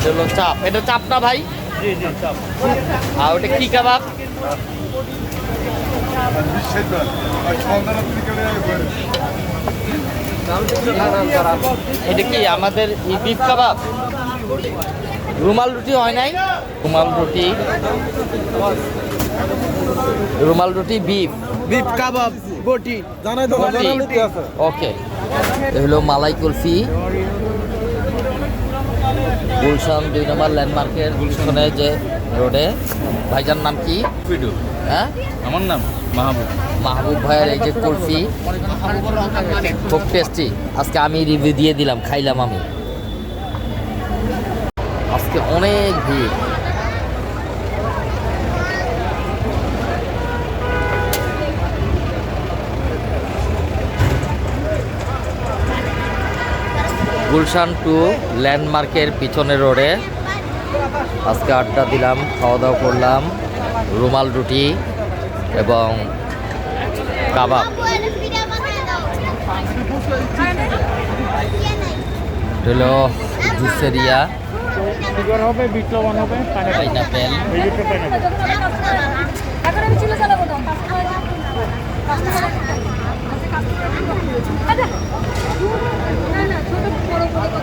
হলো চাপ, এটা চাপ না ভাই? জি জি চাপ। আর ওটা কি কাবাব? এটা কি আমাদের বিফ কাবাব? রুমাল রুটি হয় নাই? রুমাল রুটি বিফ বিফ কাবাব বটি জানাই তো ওকে। এটা হলো মালাই কুলফি, গুলশান 2 নম্বর ল্যান্ডমার্কের পিছনে যে রোডে। ভাইজার নাম কি? পিডু। হ্যাঁ, আমার নাম মাহবুব। মাহবুব ভাইয়ের এই যে কুলফি খুব টেস্টি। আজকে আমি রিভিউ দিয়ে দিলাম, খাইলাম আমি। আজকে অনেক ভিড়। গুলশান 2 ল্যান্ডমার্কের পিছনের রোডে আজকে আড্ডা দিলাম, খাওয়া দাওয়া করলাম, রুমাল রুটি এবং কাবাব। হলো জুসেরিয়া, হবে বিপ্লবন হবে পাইনাপেল। না না ছোট বড় বড়